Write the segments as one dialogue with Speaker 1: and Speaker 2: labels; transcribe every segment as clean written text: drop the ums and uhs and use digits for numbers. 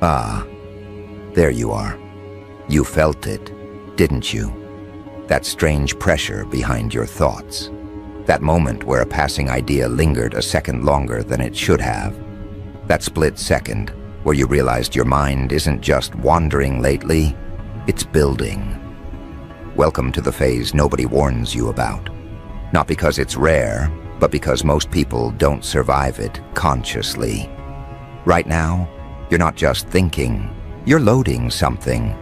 Speaker 1: Ah, there you are. You felt it, didn't you? That strange pressure behind your thoughts. That moment where a passing idea lingered a second longer than it should have. That split second where you realized your mind isn't just wandering lately, it's building. Welcome to the phase nobody warns you about. Not because it's rare, but because most people don't survive it consciously. Right now, you're not just thinking, you're loading something,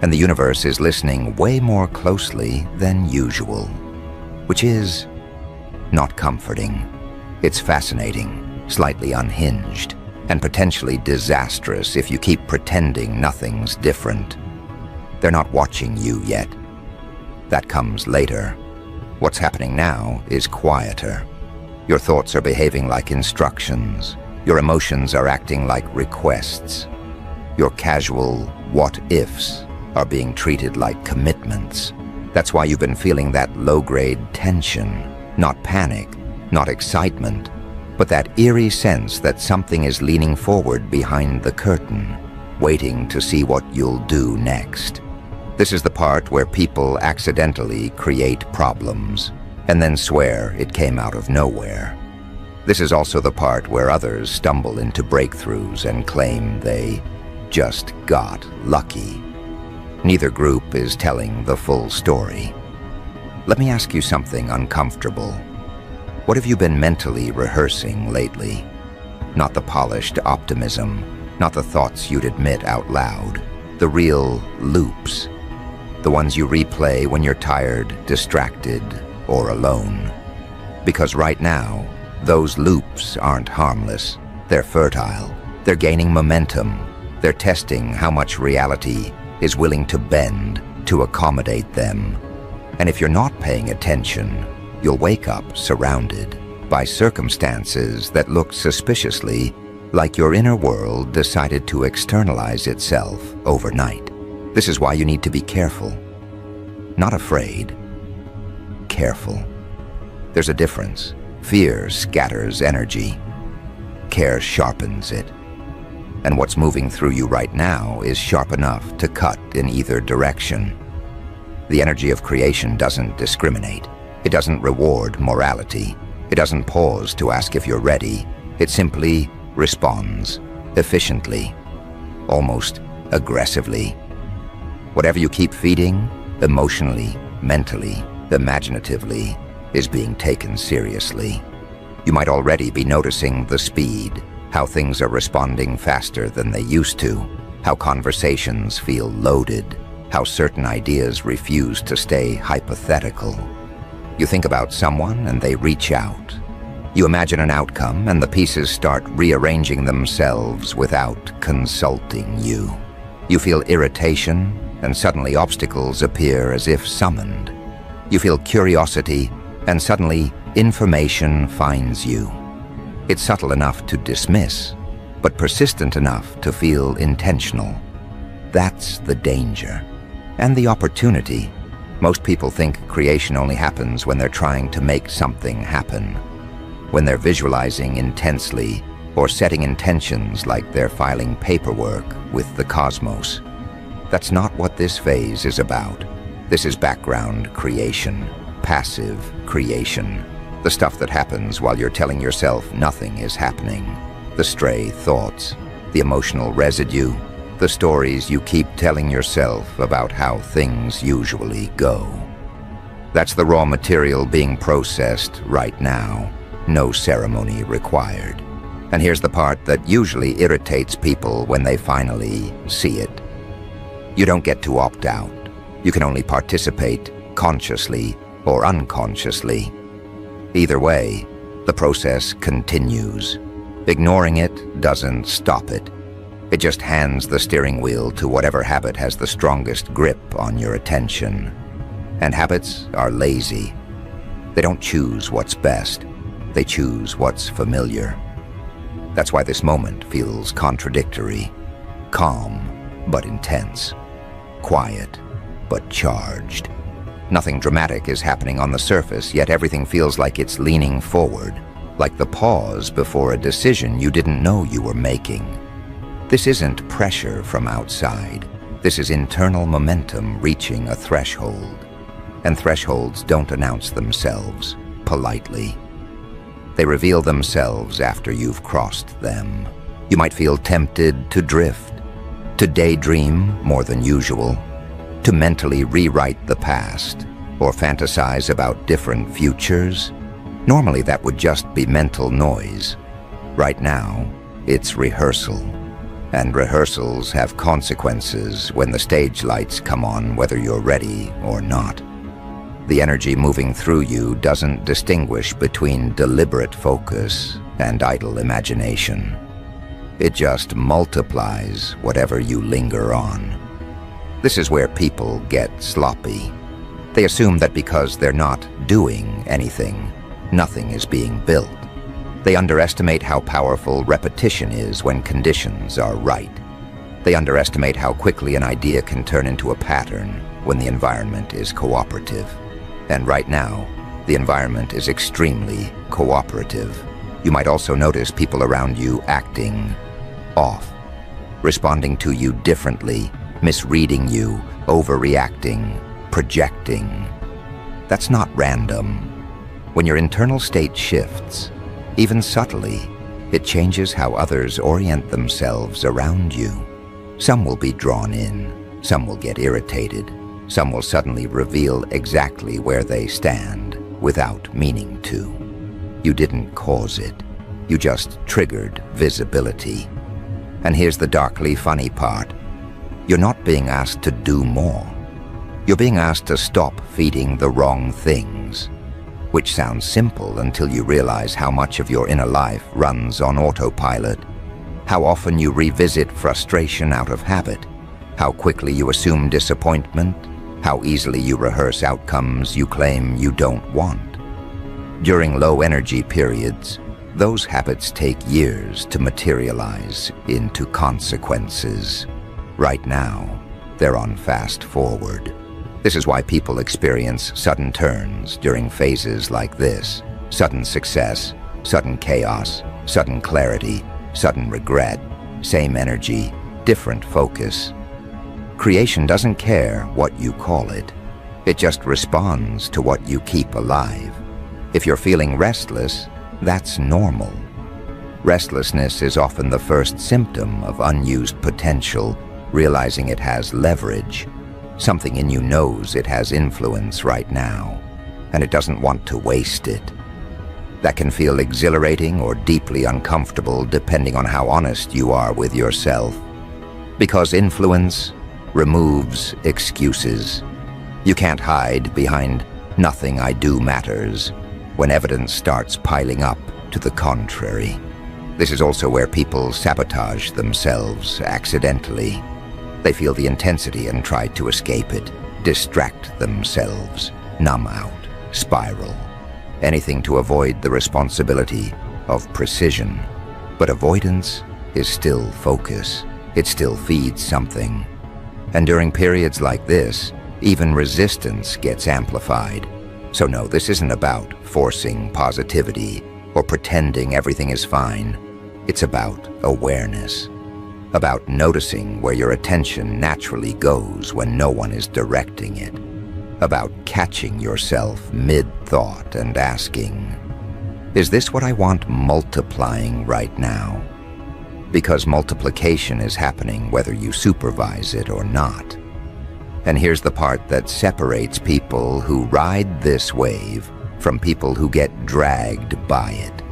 Speaker 1: and the universe is listening way more closely than usual, which is not comforting. It's fascinating, slightly unhinged, and potentially disastrous if you keep pretending nothing's different. They're not watching you yet. That comes later. What's happening now is quieter. Your thoughts are behaving like instructions. Your emotions are acting like requests. Your casual what-ifs are being treated like commitments. That's why you've been feeling that low-grade tension. Not panic, not excitement, but that eerie sense that something is leaning forward behind the curtain, waiting to see what you'll do next. This is the part where people accidentally create problems and then swear it came out of nowhere. This is also the part where others stumble into breakthroughs and claim they just got lucky. Neither group is telling the full story. Let me ask you something uncomfortable. What have you been mentally rehearsing lately? Not the polished optimism, not the thoughts you'd admit out loud, the real loops. The ones you replay when you're tired, distracted, or alone. Because right now, those loops aren't harmless. They're fertile. They're gaining momentum. They're testing how much reality is willing to bend to accommodate them. And if you're not paying attention, you'll wake up surrounded by circumstances that look suspiciously like your inner world decided to externalize itself overnight. This is why you need to be careful. Not afraid. Careful. There's a difference. Fear scatters energy. Care sharpens it. And what's moving through you right now is sharp enough to cut in either direction. The energy of creation doesn't discriminate. It doesn't reward morality. It doesn't pause to ask if you're ready. It simply responds efficiently, almost aggressively. Whatever you keep feeding, emotionally, mentally, imaginatively, is being taken seriously. You might already be noticing the speed, how things are responding faster than they used to, how conversations feel loaded, how certain ideas refuse to stay hypothetical. You think about someone and they reach out. You imagine an outcome and the pieces start rearranging themselves without consulting you. You feel irritation and suddenly obstacles appear as if summoned. You feel curiosity and suddenly information finds you. It's subtle enough to dismiss, but persistent enough to feel intentional. That's the danger. And the opportunity. Most people think creation only happens when they're trying to make something happen, when they're visualizing intensely or setting intentions like they're filing paperwork with the cosmos. That's not what this phase is about. This is background creation, passive creation, the stuff that happens while you're telling yourself nothing is happening, the stray thoughts, the emotional residue, the stories you keep telling yourself about how things usually go. That's the raw material being processed right now. No ceremony required. And here's the part that usually irritates people when they finally see it. You don't get to opt out. You can only participate consciously or unconsciously. Either way, the process continues. Ignoring it doesn't stop it. It just hands the steering wheel to whatever habit has the strongest grip on your attention. And habits are lazy. They don't choose what's best. They choose what's familiar. That's why this moment feels contradictory. Calm, but intense. Quiet, but charged. Nothing dramatic is happening on the surface, yet everything feels like it's leaning forward, like the pause before a decision you didn't know you were making. This isn't pressure from outside. This is internal momentum reaching a threshold. And thresholds don't announce themselves politely. They reveal themselves after you've crossed them. You might feel tempted to drift, to daydream more than usual, to mentally rewrite the past, or fantasize about different futures. Normally that would just be mental noise. Right now, it's rehearsal. And rehearsals have consequences when the stage lights come on, whether you're ready or not. The energy moving through you doesn't distinguish between deliberate focus and idle imagination. It just multiplies whatever you linger on. This is where people get sloppy. They assume that because they're not doing anything, nothing is being built. They underestimate how powerful repetition is when conditions are right. They underestimate how quickly an idea can turn into a pattern when the environment is cooperative. And right now, the environment is extremely cooperative. You might also notice people around you acting off, responding to you differently, misreading you, overreacting, projecting. That's not random. When your internal state shifts, even subtly, it changes how others orient themselves around you. Some will be drawn in, some will get irritated, some will suddenly reveal exactly where they stand without meaning to. You didn't cause it, you just triggered visibility. And here's the darkly funny part. You're not being asked to do more. You're being asked to stop feeding the wrong things, which sounds simple until you realize how much of your inner life runs on autopilot, how often you revisit frustration out of habit, how quickly you assume disappointment, how easily you rehearse outcomes you claim you don't want. During low energy periods, those habits take years to materialize into consequences. Right now, they're on fast forward. This is why people experience sudden turns during phases like this. Sudden success, sudden chaos, sudden clarity, sudden regret, same energy, different focus. Creation doesn't care what you call it. It just responds to what you keep alive. If you're feeling restless, that's normal. Restlessness is often the first symptom of unused potential, realizing it has leverage. Something in you knows it has influence right now, and it doesn't want to waste it. That can feel exhilarating or deeply uncomfortable depending on how honest you are with yourself. Because influence removes excuses. You can't hide behind "nothing I do matters" when evidence starts piling up to the contrary. This is also where people sabotage themselves accidentally. They feel the intensity and try to escape it, distract themselves, numb out, spiral. Anything to avoid the responsibility of precision. But avoidance is still focus. It still feeds something. And during periods like this, even resistance gets amplified. So no, this isn't about forcing positivity or pretending everything is fine. It's about awareness. About noticing where your attention naturally goes when no one is directing it. About catching yourself mid-thought and asking, is this what I want multiplying right now? Because multiplication is happening whether you supervise it or not. And here's the part that separates people who ride this wave from people who get dragged by it.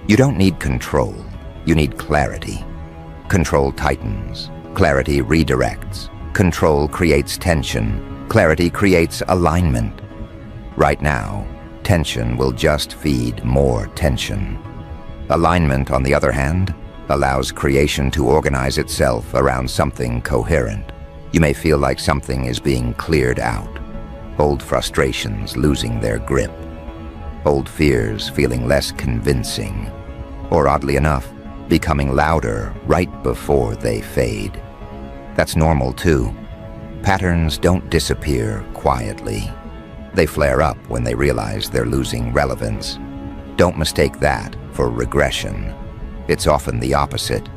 Speaker 1: You don't need control, you need clarity. Control tightens, clarity redirects. Control creates tension, clarity creates alignment. Right now, tension will just feed more tension. Alignment, on the other hand, allows creation to organize itself around something coherent. You may feel like something is being cleared out. Old frustrations losing their grip. Old fears feeling less convincing. Or oddly enough, becoming louder right before they fade. That's normal too. Patterns don't disappear quietly. They flare up when they realize they're losing relevance. Don't mistake that for regression. It's often the opposite.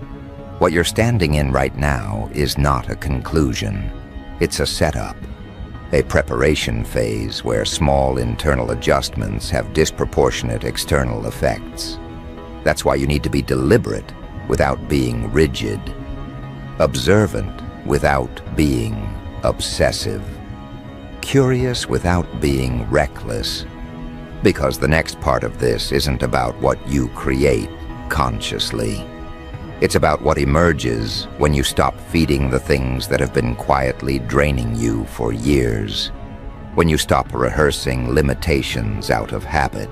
Speaker 1: What you're standing in right now is not a conclusion. It's a setup, a preparation phase where small internal adjustments have disproportionate external effects. That's why you need to be deliberate without being rigid, observant without being obsessive, curious without being reckless. Because the next part of this isn't about what you create consciously. It's about what emerges when you stop feeding the things that have been quietly draining you for years, when you stop rehearsing limitations out of habit,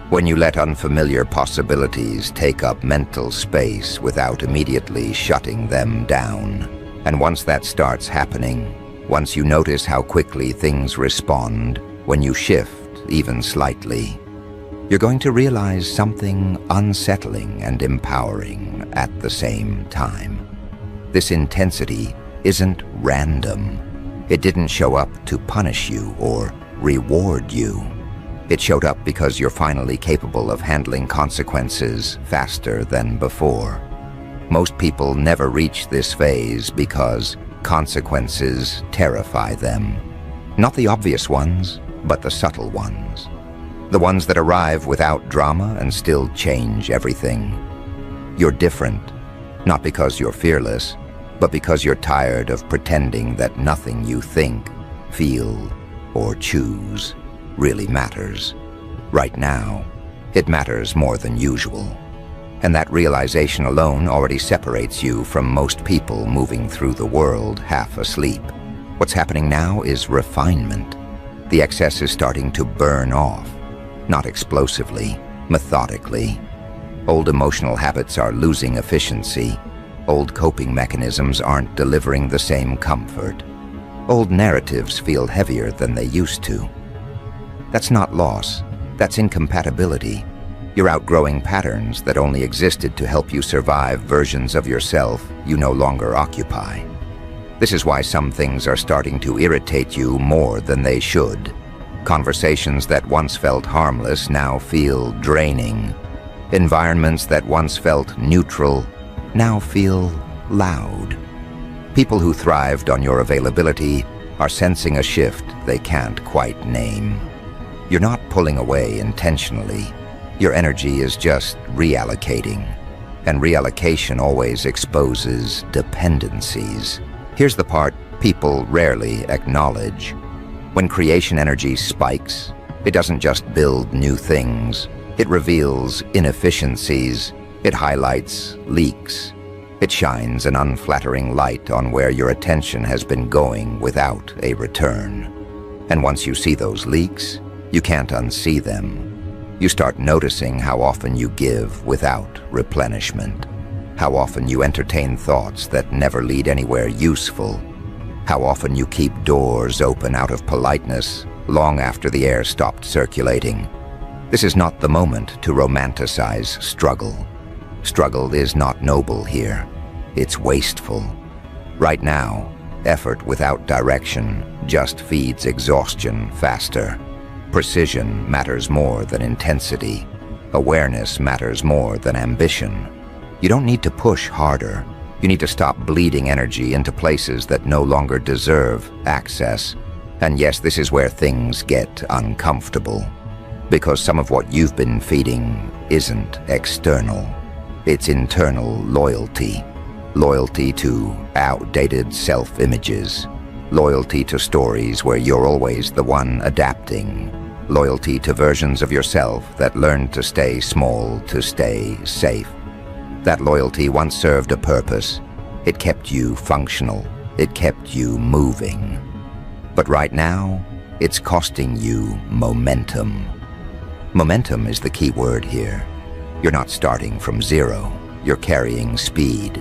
Speaker 1: when you let unfamiliar possibilities take up mental space without immediately shutting them down. And once that starts happening, once you notice how quickly things respond, when you shift even slightly, you're going to realize something unsettling and empowering at the same time. This intensity isn't random. It didn't show up to punish you or reward you. It showed up because you're finally capable of handling consequences faster than before. Most people never reach this phase because consequences terrify them. Not the obvious ones, but the subtle ones. The ones that arrive without drama and still change everything. You're different, not because you're fearless, but because you're tired of pretending that nothing you think, feel, or choose really matters. Right now, it matters more than usual. And that realization alone already separates you from most people moving through the world half asleep. What's happening now is refinement. The excess is starting to burn off. Not explosively, methodically. Old emotional habits are losing efficiency. Old coping mechanisms aren't delivering the same comfort. Old narratives feel heavier than they used to. That's not loss, that's incompatibility. You're outgrowing patterns that only existed to help you survive versions of yourself you no longer occupy. This is why some things are starting to irritate you more than they should. Conversations that once felt harmless now feel draining. Environments that once felt neutral now feel loud. People who thrived on your availability are sensing a shift they can't quite name. You're not pulling away intentionally. Your energy is just reallocating. And reallocation always exposes dependencies. Here's the part people rarely acknowledge. When creation energy spikes, it doesn't just build new things. It reveals inefficiencies. It highlights leaks. It shines an unflattering light on where your attention has been going without a return. And once you see those leaks, you can't unsee them. You start noticing how often you give without replenishment. How often you entertain thoughts that never lead anywhere useful. How often you keep doors open out of politeness long after the air stopped circulating. This is not the moment to romanticize struggle. Struggle is not noble here. It's wasteful. Right now, effort without direction just feeds exhaustion faster. Precision matters more than intensity. Awareness matters more than ambition. You don't need to push harder. You need to stop bleeding energy into places that no longer deserve access. And yes, this is where things get uncomfortable. Because some of what you've been feeding isn't external. It's internal loyalty. Loyalty to outdated self-images. Loyalty to stories where you're always the one adapting. Loyalty to versions of yourself that learned to stay small to stay safe. That loyalty once served a purpose. It kept you functional. It kept you moving. But right now, it's costing you momentum. Momentum is the key word here. You're not starting from zero. You're carrying speed.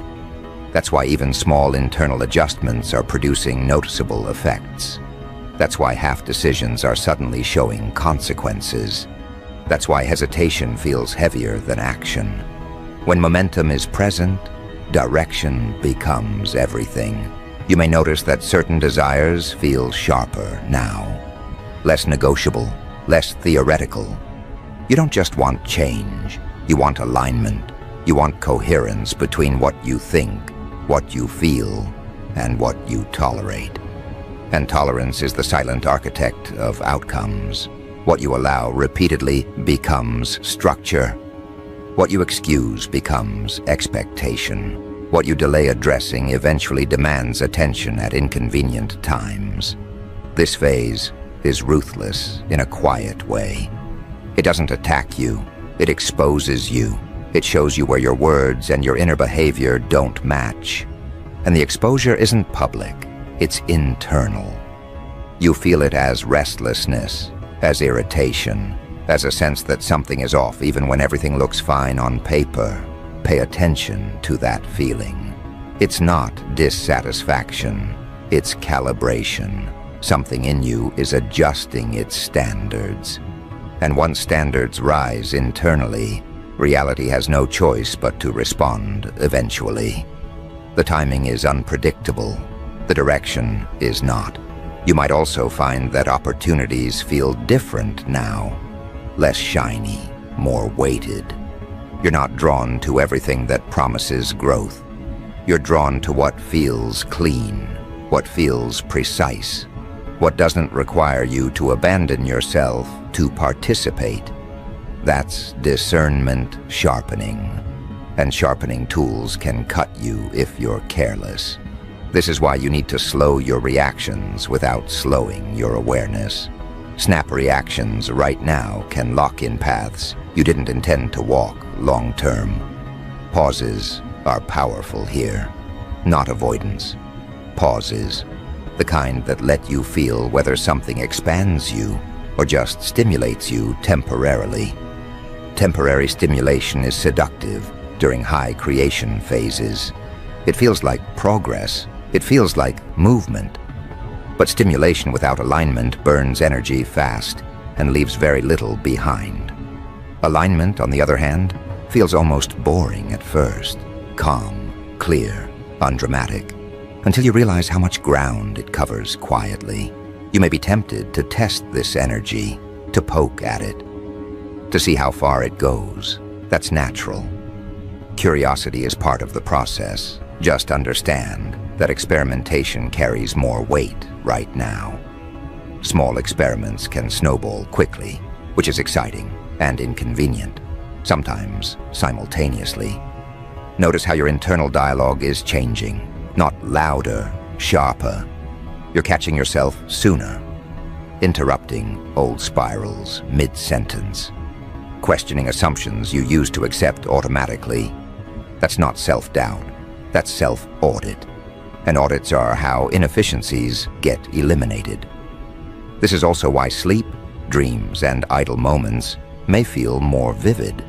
Speaker 1: That's why even small internal adjustments are producing noticeable effects. That's why half decisions are suddenly showing consequences. That's why hesitation feels heavier than action. When momentum is present, direction becomes everything. You may notice that certain desires feel sharper now. Less negotiable, less theoretical. You don't just want change, you want alignment. You want coherence between what you think, what you feel, and what you tolerate. And tolerance is the silent architect of outcomes. What you allow repeatedly becomes structure. What you excuse becomes expectation. What you delay addressing eventually demands attention at inconvenient times. This phase is ruthless in a quiet way. It doesn't attack you, it exposes you. It shows you where your words and your inner behavior don't match. And the exposure isn't public, it's internal. You feel it as restlessness, as irritation, as a sense that something is off even when everything looks fine on paper. Pay attention to that feeling. It's not dissatisfaction, it's calibration. Something in you is adjusting its standards. And once standards rise internally, reality has no choice but to respond eventually. The timing is unpredictable. The direction is not. You might also find that opportunities feel different now. Less shiny, more weighted. You're not drawn to everything that promises growth. You're drawn to what feels clean, what feels precise, what doesn't require you to abandon yourself to participate. That's discernment sharpening. And sharpening tools can cut you if you're careless. This is why you need to slow your reactions without slowing your awareness. Snap reactions right now can lock in paths you didn't intend to walk long term. Pauses are powerful here, not avoidance. Pauses, the kind that let you feel whether something expands you or just stimulates you temporarily. Temporary stimulation is seductive during high creation phases. It feels like progress. It feels like movement. But stimulation without alignment burns energy fast and leaves very little behind. Alignment, on the other hand, feels almost boring at first. Calm, clear, undramatic, until you realize how much ground it covers quietly. You may be tempted to test this energy, to poke at it, to see how far it goes. That's natural. Curiosity is part of the process. Just understand that experimentation carries more weight right now. Small experiments can snowball quickly, which is exciting and inconvenient, sometimes simultaneously. Notice how your internal dialogue is changing, not louder, sharper. You're catching yourself sooner, interrupting old spirals mid-sentence, questioning assumptions you used to accept automatically. That's not self-doubt, that's self-audit. And audits are how inefficiencies get eliminated. This is also why sleep, dreams, and idle moments may feel more vivid.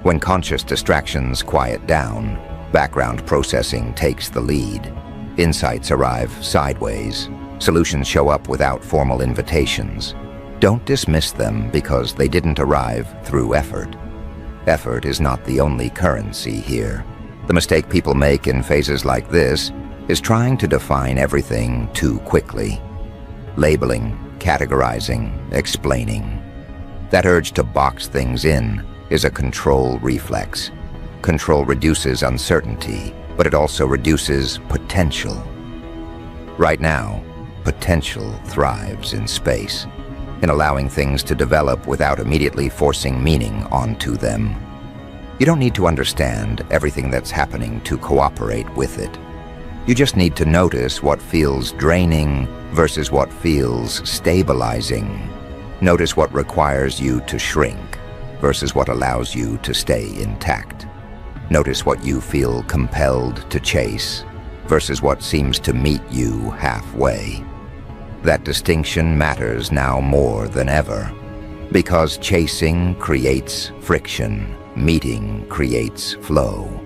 Speaker 1: When conscious distractions quiet down, background processing takes the lead. Insights arrive sideways. Solutions show up without formal invitations. Don't dismiss them because they didn't arrive through effort. Effort is not the only currency here. The mistake people make in phases like this is trying to define everything too quickly. Labeling, categorizing, explaining. That urge to box things in is a control reflex. Control reduces uncertainty, but it also reduces potential. Right now, potential thrives in space, in allowing things to develop without immediately forcing meaning onto them. You don't need to understand everything that's happening to cooperate with it. You just need to notice what feels draining versus what feels stabilizing. Notice what requires you to shrink versus what allows you to stay intact. Notice what you feel compelled to chase versus what seems to meet you halfway. That distinction matters now more than ever, because chasing creates friction, meeting creates flow.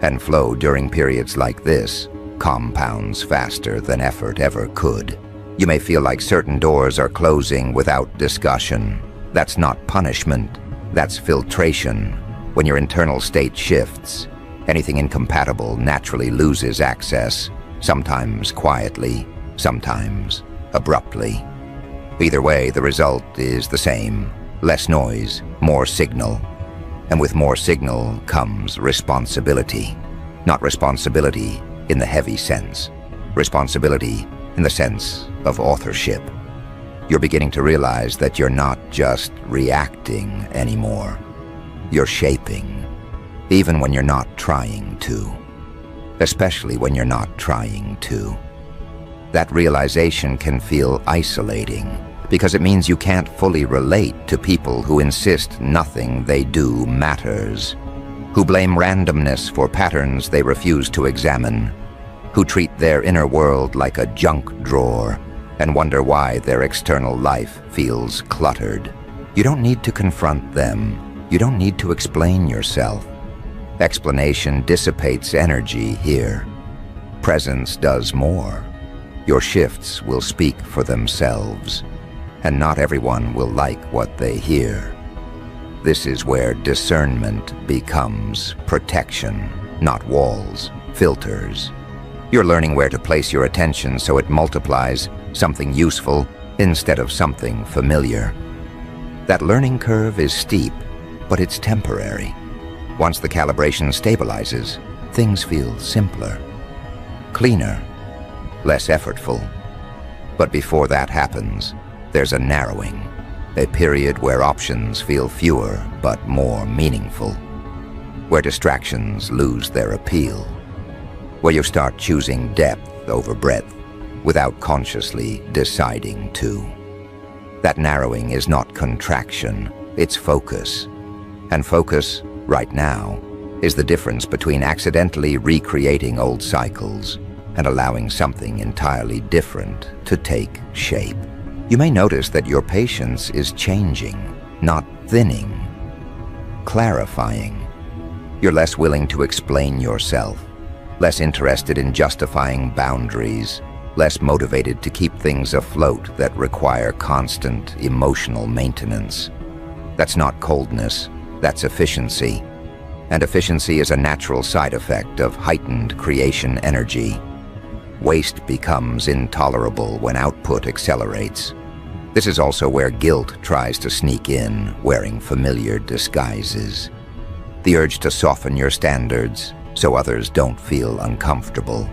Speaker 1: And flow during periods like this compounds faster than effort ever could. You may feel like certain doors are closing without discussion. That's not punishment, that's filtration. When your internal state shifts, anything incompatible naturally loses access, sometimes quietly, sometimes abruptly. Either way, the result is the same: less noise, more signal. And with more signal comes responsibility. Not responsibility in the heavy sense. Responsibility in the sense of authorship. You're beginning to realize that you're not just reacting anymore. You're shaping, even when you're not trying to. Especially when you're not trying to. That realization can feel isolating, because it means you can't fully relate to people who insist nothing they do matters, who blame randomness for patterns they refuse to examine, who treat their inner world like a junk drawer and wonder why their external life feels cluttered. You don't need to confront them. You don't need to explain yourself. Explanation dissipates energy here. Presence does more. Your shifts will speak for themselves, and not everyone will like what they hear. This is where discernment becomes protection, not walls, filters. You're learning where to place your attention so it multiplies something useful instead of something familiar. That learning curve is steep, but it's temporary. Once the calibration stabilizes, things feel simpler, cleaner, less effortful. But before that happens, there's a narrowing, a period where options feel fewer but more meaningful, where distractions lose their appeal, where you start choosing depth over breadth without consciously deciding to. That narrowing is not contraction, it's focus. And focus, right now, is the difference between accidentally recreating old cycles and allowing something entirely different to take shape. You may notice that your patience is changing, not thinning, clarifying. You're less willing to explain yourself, less interested in justifying boundaries, less motivated to keep things afloat that require constant emotional maintenance. That's not coldness, that's efficiency. And efficiency is a natural side effect of heightened creation energy. Waste becomes intolerable when output accelerates. This is also where guilt tries to sneak in, wearing familiar disguises. The urge to soften your standards so others don't feel uncomfortable.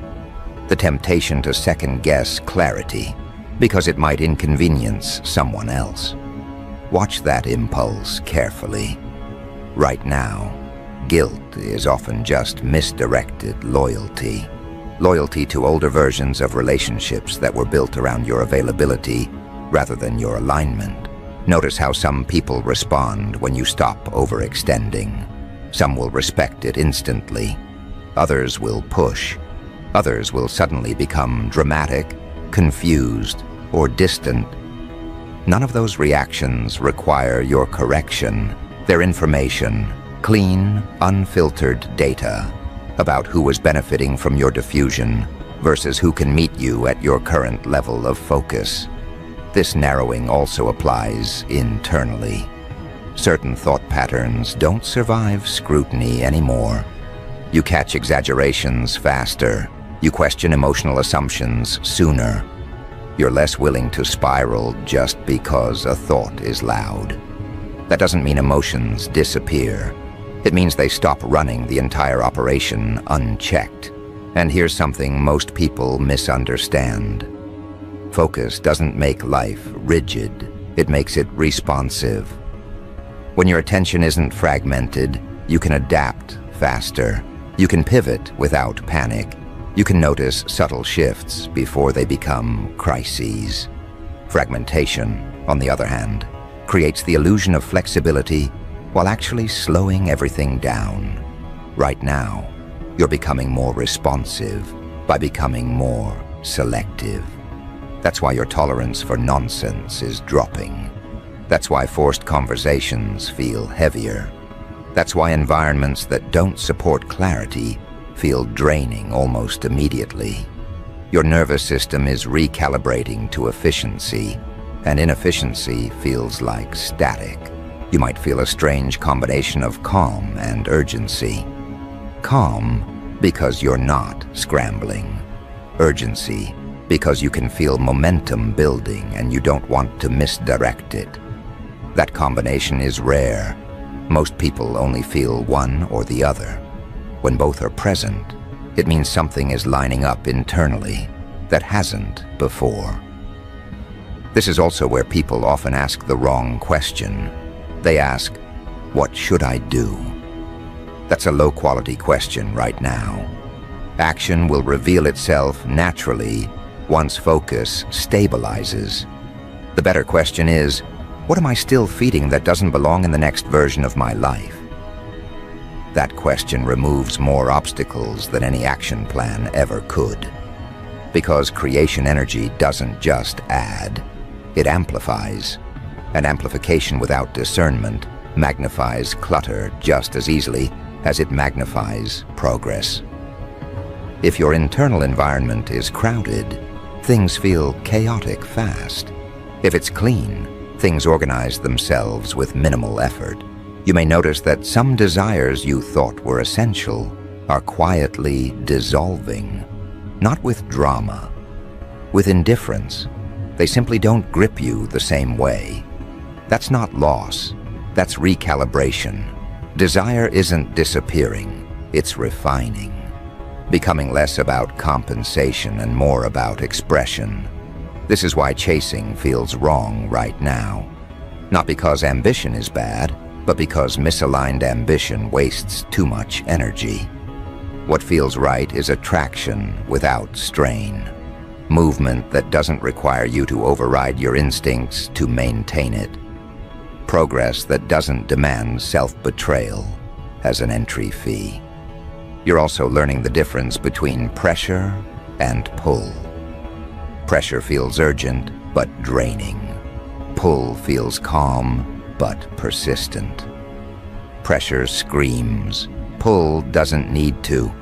Speaker 1: The temptation to second-guess clarity because it might inconvenience someone else. Watch that impulse carefully. Right now, guilt is often just misdirected loyalty. Loyalty to older versions of relationships that were built around your availability rather than your alignment. Notice how some people respond when you stop overextending. Some will respect it instantly. Others will push. Others will suddenly become dramatic, confused, or distant. None of those reactions require your correction. They're information, clean, unfiltered data about who is benefiting from your diffusion versus who can meet you at your current level of focus. This narrowing also applies internally. Certain thought patterns don't survive scrutiny anymore. You catch exaggerations faster. You question emotional assumptions sooner. You're less willing to spiral just because a thought is loud. That doesn't mean emotions disappear. It means they stop running the entire operation unchecked. And here's something most people misunderstand. Focus doesn't make life rigid. It makes it responsive. When your attention isn't fragmented, you can adapt faster. You can pivot without panic. You can notice subtle shifts before they become crises. Fragmentation, on the other hand, creates the illusion of flexibility while actually slowing everything down. Right now, you're becoming more responsive by becoming more selective. That's why your tolerance for nonsense is dropping. That's why forced conversations feel heavier. That's why environments that don't support clarity feel draining almost immediately. Your nervous system is recalibrating to efficiency, and inefficiency feels like static. You might feel a strange combination of calm and urgency. Calm because you're not scrambling. Urgency because you can feel momentum building and you don't want to misdirect it. That combination is rare, Most people only feel one or the other. When both are present, it means something is lining up internally that hasn't before. This is also where people often ask the wrong question. They ask, "What should I do?" That's a low-quality question right now. Action will reveal itself naturally once focus stabilizes. The better question is, what am I still feeding that doesn't belong in the next version of my life? That question removes more obstacles than any action plan ever could. Because creation energy doesn't just add, it amplifies. And amplification without discernment magnifies clutter just as easily as it magnifies progress. If your internal environment is crowded, things feel chaotic fast. If it's clean, things organize themselves with minimal effort. You may notice that some desires you thought were essential are quietly dissolving, not with drama, with indifference. They simply don't grip you the same way. That's not loss, that's recalibration. Desire isn't disappearing, it's refining, becoming less about compensation and more about expression. This is why chasing feels wrong right now. Not because ambition is bad, but because misaligned ambition wastes too much energy. What feels right is attraction without strain. Movement that doesn't require you to override your instincts to maintain it. Progress that doesn't demand self-betrayal as an entry fee. You're also learning the difference between pressure and pull. Pressure feels urgent but draining. Pull feels calm but persistent. Pressure screams. Pull doesn't need to.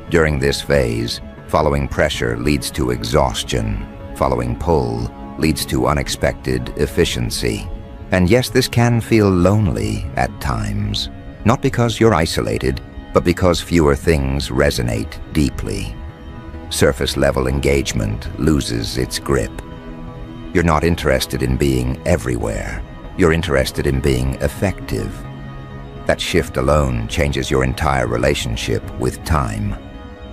Speaker 1: During this phase, following pressure leads to exhaustion. Following pull leads to unexpected efficiency. And yes, this can feel lonely at times. Not because you're isolated, but because fewer things resonate deeply. Surface-level engagement loses its grip. You're not interested in being everywhere. You're interested in being effective. That shift alone changes your entire relationship with time.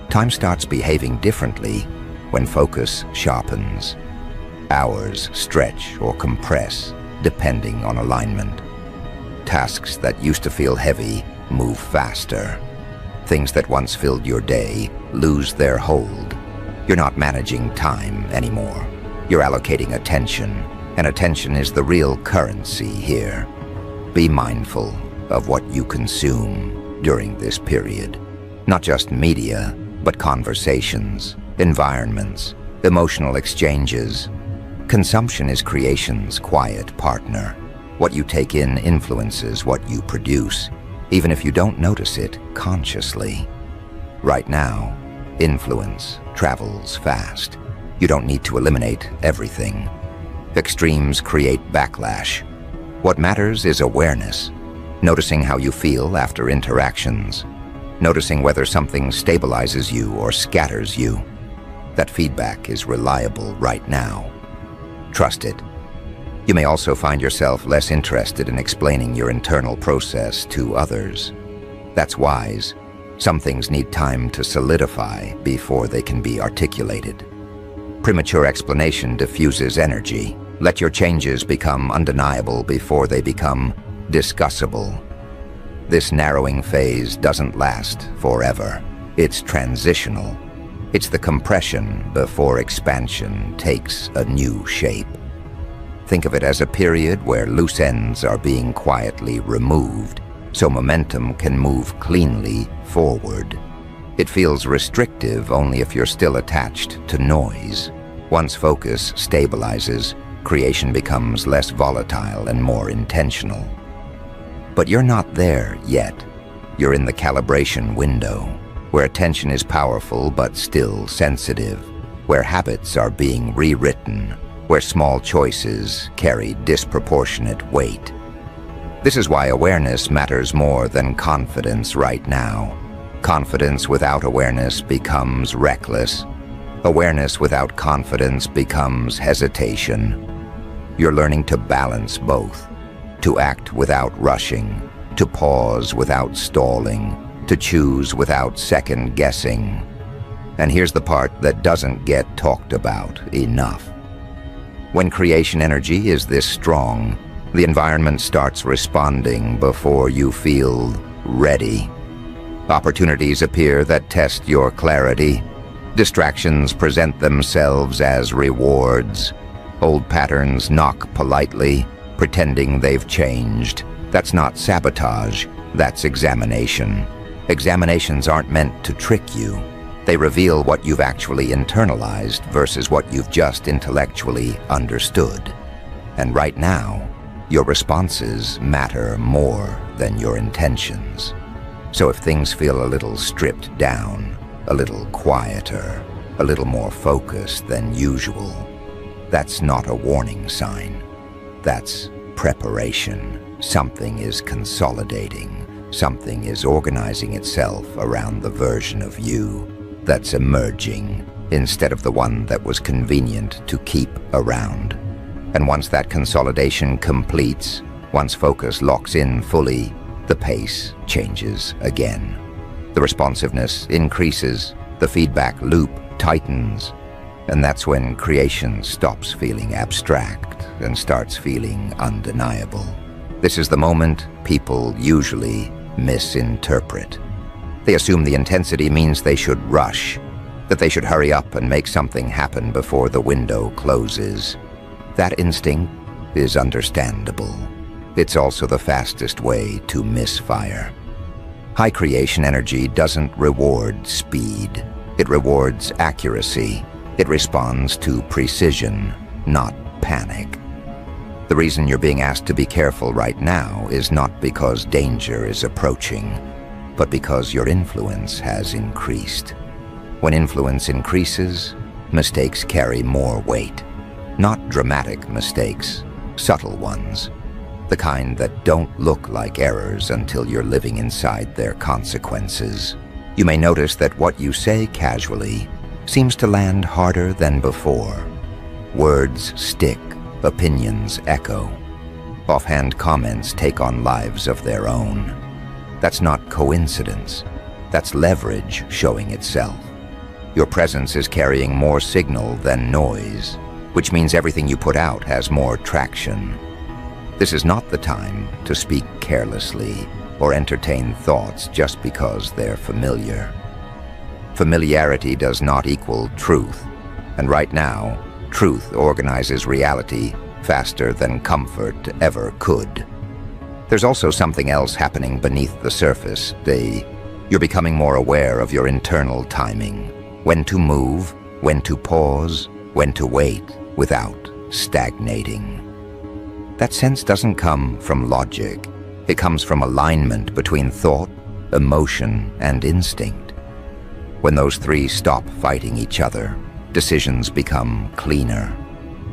Speaker 1: Time starts behaving differently when focus sharpens. Hours stretch or compress, depending on alignment. Tasks that used to feel heavy move faster. Things that once filled your day lose their hold. You're not managing time anymore. You're allocating attention, and attention is the real currency here. Be mindful of what you consume during this period. Not just media, but conversations, environments, emotional exchanges. Consumption is creation's quiet partner. What you take in influences what you produce, even if you don't notice it consciously. Right now, influence travels fast. You don't need to eliminate everything. Extremes create backlash. What matters is awareness. Noticing how you feel after interactions. Noticing whether something stabilizes you or scatters you. That feedback is reliable right now. Trust it. You may also find yourself less interested in explaining your internal process to others. That's wise. Some things need time to solidify before they can be articulated. Premature explanation diffuses energy. Let your changes become undeniable before they become discussable. This narrowing phase doesn't last forever. It's transitional. It's the compression before expansion takes a new shape. Think of it as a period where loose ends are being quietly removed, so momentum can move cleanly forward. It feels restrictive only if you're still attached to noise. Once focus stabilizes, creation becomes less volatile and more intentional. But you're not there yet. You're in the calibration window, where attention is powerful but still sensitive, where habits are being rewritten, where small choices carry disproportionate weight. This is why awareness matters more than confidence right now. Confidence without awareness becomes reckless. Awareness without confidence becomes hesitation. You're learning to balance both, to act without rushing, to pause without stalling, to choose without second-guessing. And here's the part that doesn't get talked about enough. When creation energy is this strong, the environment starts responding before you feel ready. Opportunities appear that test your clarity. Distractions present themselves as rewards. Old patterns knock politely, pretending they've changed. That's not sabotage, that's examination. Examinations aren't meant to trick you. They reveal what you've actually internalized versus what you've just intellectually understood. And right now, your responses matter more than your intentions. So if things feel a little stripped down, a little quieter, a little more focused than usual, that's not a warning sign. That's preparation. Something is consolidating. Something is organizing itself around the version of you that's emerging instead of the one that was convenient to keep around. And once that consolidation completes, once focus locks in fully, the pace changes again. The responsiveness increases, the feedback loop tightens, and that's when creation stops feeling abstract and starts feeling undeniable. This is the moment people usually misinterpret. They assume the intensity means they should rush, that they should hurry up and make something happen before the window closes. That instinct is understandable. It's also the fastest way to misfire. High creation energy doesn't reward speed. It rewards accuracy. It responds to precision, not panic. The reason you're being asked to be careful right now is not because danger is approaching, but because your influence has increased. When influence increases, mistakes carry more weight. Not dramatic mistakes, subtle ones. The kind that don't look like errors until you're living inside their consequences. You may notice that what you say casually seems to land harder than before. Words stick, opinions echo. Offhand comments take on lives of their own. That's not coincidence. That's leverage showing itself. Your presence is carrying more signal than noise, which means everything you put out has more traction. This is not the time to speak carelessly or entertain thoughts just because they're familiar. Familiarity does not equal truth, and right now, truth organizes reality faster than comfort ever could. There's also something else happening beneath the surface. You're becoming more aware of your internal timing. When to move, when to pause, when to wait without stagnating. That sense doesn't come from logic. It comes from alignment between thought, emotion, and instinct. When those three stop fighting each other, decisions become cleaner.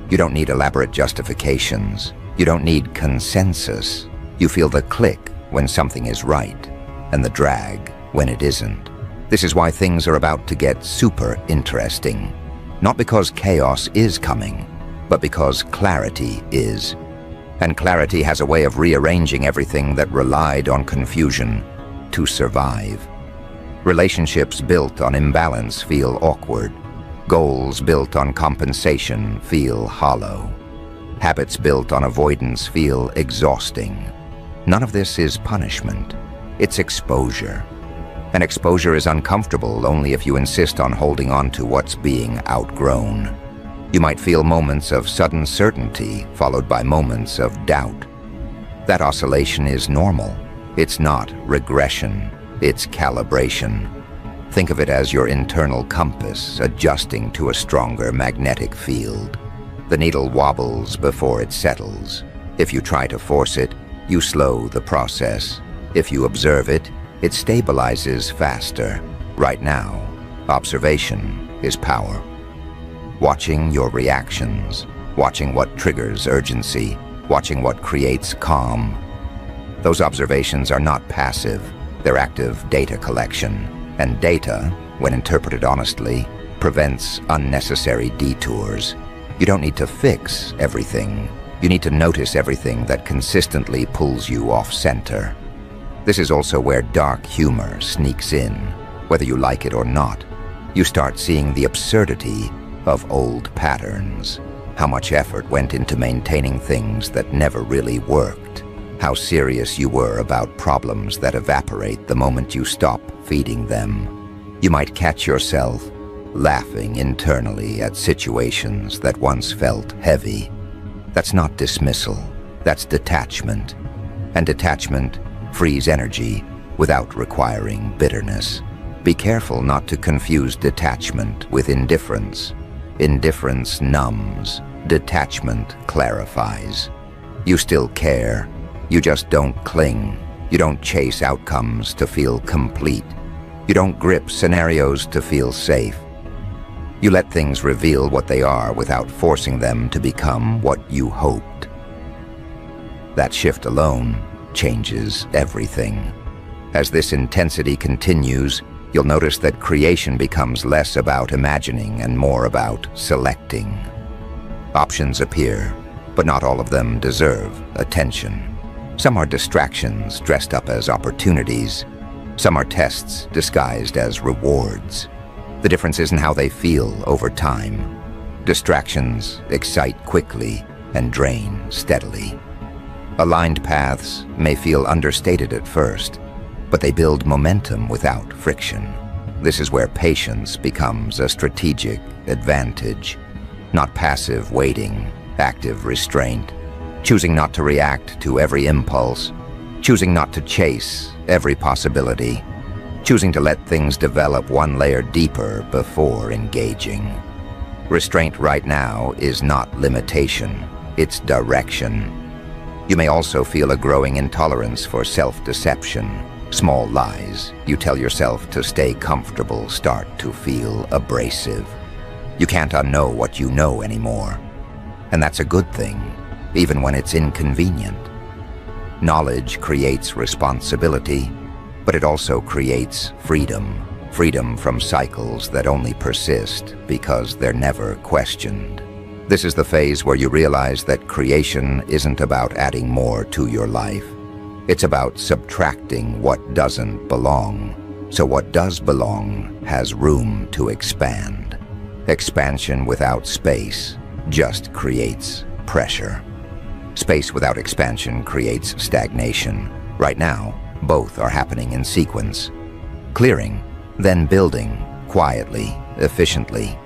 Speaker 1: You don't need elaborate justifications. You don't need consensus. You feel the click when something is right, and the drag when it isn't. This is why things are about to get super interesting. Not because chaos is coming, but because clarity is. And clarity has a way of rearranging everything that relied on confusion to survive. Relationships built on imbalance feel awkward. Goals built on compensation feel hollow. Habits built on avoidance feel exhausting. None of this is punishment. It's exposure. And exposure is uncomfortable only if you insist on holding on to what's being outgrown. You might feel moments of sudden certainty followed by moments of doubt. That oscillation is normal. It's not regression. It's calibration. Think of it as your internal compass adjusting to a stronger magnetic field. The needle wobbles before it settles. If you try to force it, you slow the process. If you observe it, it stabilizes faster. Right now, observation is power. Watching your reactions, watching what triggers urgency, watching what creates calm. Those observations are not passive, they're active data collection. And data, when interpreted honestly, prevents unnecessary detours. You don't need to fix everything. You need to notice everything that consistently pulls you off center. This is also where dark humor sneaks in. Whether you like it or not, you start seeing the absurdity of old patterns. How much effort went into maintaining things that never really worked. How serious you were about problems that evaporate the moment you stop feeding them. You might catch yourself laughing internally at situations that once felt heavy. That's not dismissal, that's detachment. And detachment frees energy without requiring bitterness. Be careful not to confuse detachment with indifference. Indifference numbs, detachment clarifies. You still care, you just don't cling. You don't chase outcomes to feel complete. You don't grip scenarios to feel safe. You let things reveal what they are without forcing them to become what you hoped. That shift alone changes everything. As this intensity continues, you'll notice that creation becomes less about imagining and more about selecting. Options appear, but not all of them deserve attention. Some are distractions dressed up as opportunities. Some are tests disguised as rewards. The difference is in how they feel over time. Distractions excite quickly and drain steadily. Aligned paths may feel understated at first, but they build momentum without friction. This is where patience becomes a strategic advantage, not passive waiting, active restraint, choosing not to react to every impulse, choosing not to chase every possibility, choosing to let things develop one layer deeper before engaging. Restraint right now is not limitation, it's direction. You may also feel a growing intolerance for self-deception. Small lies you tell yourself to stay comfortable start to feel abrasive. You can't unknow what you know anymore. And that's a good thing, even when it's inconvenient. Knowledge creates responsibility, but it also creates freedom. Freedom from cycles that only persist because they're never questioned. This is the phase where you realize that creation isn't about adding more to your life. It's about subtracting what doesn't belong, so what does belong has room to expand. Expansion without space just creates pressure. Space without expansion creates stagnation. Right now, both are happening in sequence. Clearing, then building, quietly, efficiently.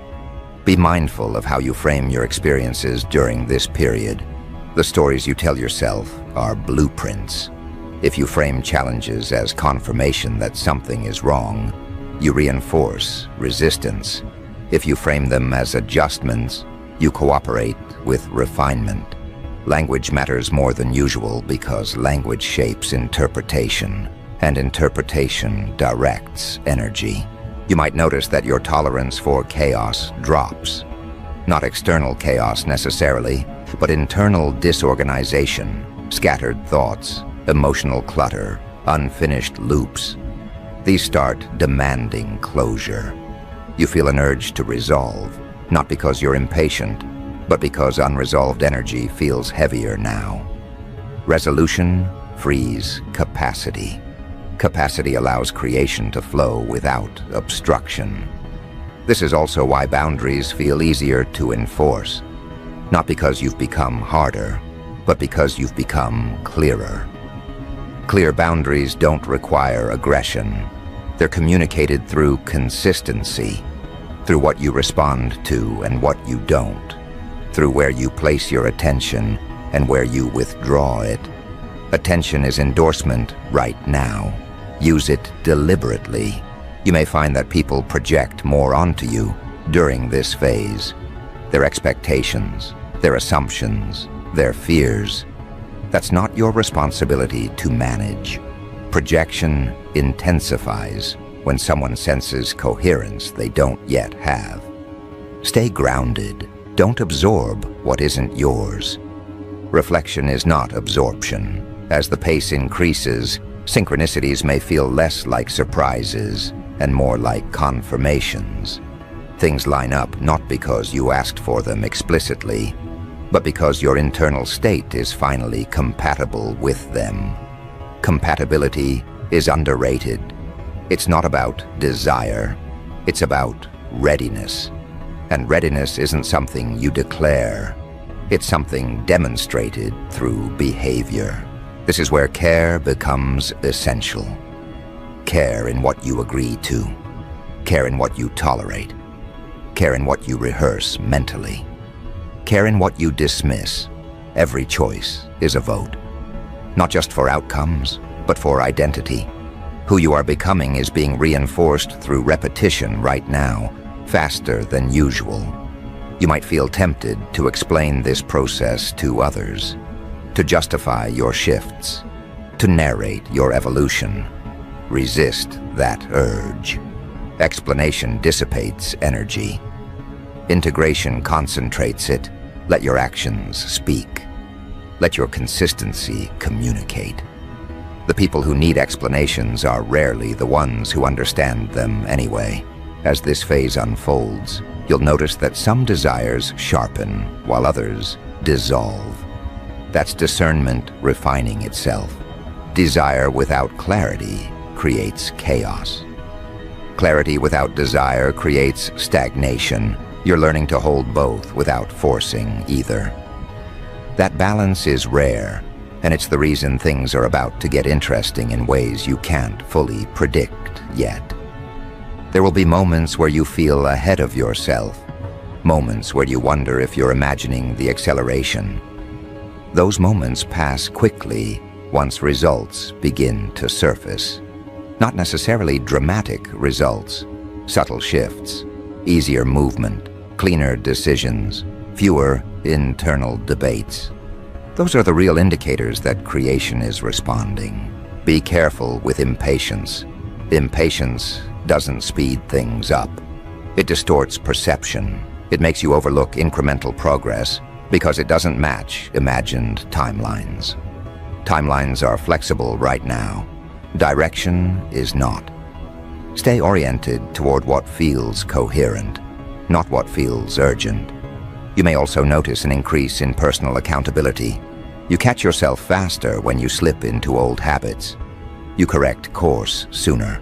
Speaker 1: Be mindful of how you frame your experiences during this period. The stories you tell yourself are blueprints. If you frame challenges as confirmation that something is wrong, you reinforce resistance. If you frame them as adjustments, you cooperate with refinement. Language matters more than usual because language shapes interpretation, and interpretation directs energy. You might notice that your tolerance for chaos drops. Not external chaos necessarily, but internal disorganization, scattered thoughts, emotional clutter, unfinished loops. These start demanding closure. You feel an urge to resolve, not because you're impatient, but because unresolved energy feels heavier now. Resolution frees capacity. Capacity allows creation to flow without obstruction. This is also why boundaries feel easier to enforce. Not because you've become harder, but because you've become clearer. Clear boundaries don't require aggression. They're communicated through consistency, through what you respond to and what you don't, through where you place your attention and where you withdraw it. Attention is endorsement right now. Use it deliberately. You may find that people project more onto you during this phase. Their expectations, their assumptions, their fears. That's not your responsibility to manage. Projection intensifies when someone senses coherence they don't yet have. Stay grounded. Don't absorb what isn't yours. Reflection is not absorption. As the pace increases, synchronicities may feel less like surprises and more like confirmations. Things line up not because you asked for them explicitly, but because your internal state is finally compatible with them. Compatibility is underrated. It's not about desire, it's about readiness. And readiness isn't something you declare, it's something demonstrated through behavior. This is where care becomes essential. Care in what you agree to, care in what you tolerate, care in what you rehearse mentally, care in what you dismiss. Every choice is a vote, not just for outcomes, but for identity. Who you are becoming is being reinforced through repetition right now, faster than usual. You might feel tempted to explain this process to others, to justify your shifts, to narrate your evolution. Resist that urge. Explanation dissipates energy. Integration concentrates it. Let your actions speak. Let your consistency communicate. The people who need explanations are rarely the ones who understand them anyway. As this phase unfolds, you'll notice that some desires sharpen while others dissolve. That's discernment refining itself. Desire without clarity creates chaos. Clarity without desire creates stagnation. You're learning to hold both without forcing either. That balance is rare, and it's the reason things are about to get interesting in ways you can't fully predict yet. There will be moments where you feel ahead of yourself, moments where you wonder if you're imagining the acceleration. Those moments pass quickly once results begin to surface. Not necessarily dramatic results, subtle shifts, easier movement, cleaner decisions, fewer internal debates. Those are the real indicators that creation is responding. Be careful with impatience. Impatience doesn't speed things up. It distorts perception. It makes you overlook incremental progress because it doesn't match imagined timelines. Timelines are flexible right now. Direction is not. Stay oriented toward what feels coherent, not what feels urgent. You may also notice an increase in personal accountability. You catch yourself faster when you slip into old habits. You correct course sooner.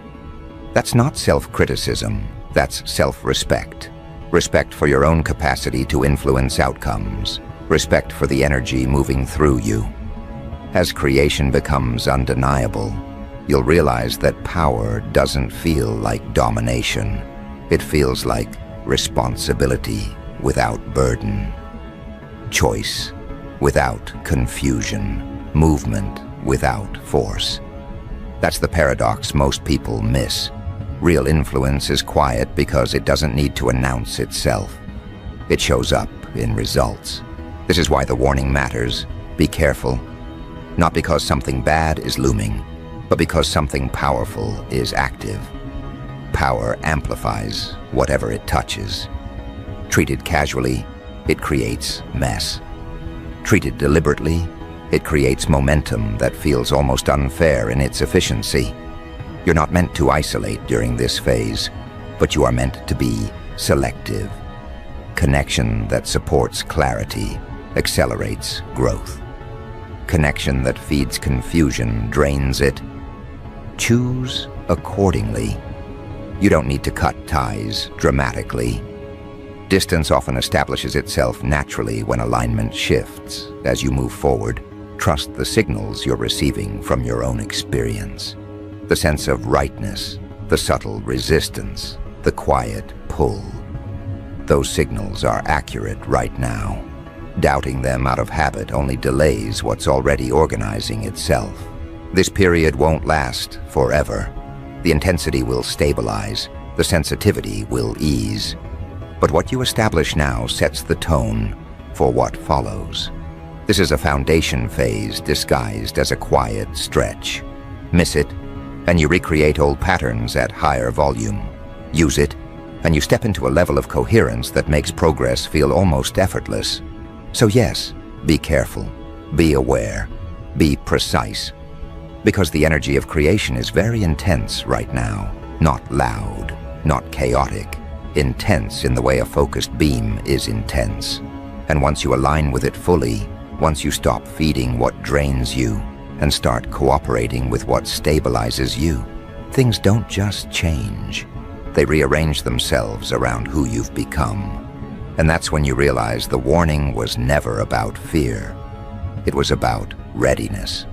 Speaker 1: That's not self-criticism, that's self-respect. Respect for your own capacity to influence outcomes. Respect for the energy moving through you. As creation becomes undeniable, you'll realize that power doesn't feel like domination. It feels like responsibility without burden. Choice without confusion. Movement without force. That's the paradox most people miss. Real influence is quiet because it doesn't need to announce itself. It shows up in results. This is why the warning matters. Be careful. Not because something bad is looming, but because something powerful is active. Power amplifies whatever it touches. Treated casually, it creates mess. Treated deliberately, it creates momentum that feels almost unfair in its efficiency. You're not meant to isolate during this phase, but you are meant to be selective. Connection that supports clarity accelerates growth. Connection that feeds confusion drains it. Choose accordingly. You don't need to cut ties dramatically. Distance often establishes itself naturally when alignment shifts. As you move forward, trust the signals you're receiving from your own experience. The sense of rightness, the subtle resistance, the quiet pull. Those signals are accurate right now. Doubting them out of habit only delays what's already organizing itself. This period won't last forever. The intensity will stabilize, the sensitivity will ease. But what you establish now sets the tone for what follows. This is a foundation phase disguised as a quiet stretch. Miss it, and you recreate old patterns at higher volume. Use it, and you step into a level of coherence that makes progress feel almost effortless. So yes, be careful, be aware, be precise. Because the energy of creation is very intense right now. Not loud, not chaotic. Intense in the way a focused beam is intense. And once you align with it fully, once you stop feeding what drains you, and start cooperating with what stabilizes you, things don't just change. They rearrange themselves around who you've become. And that's when you realize the warning was never about fear. It was about readiness.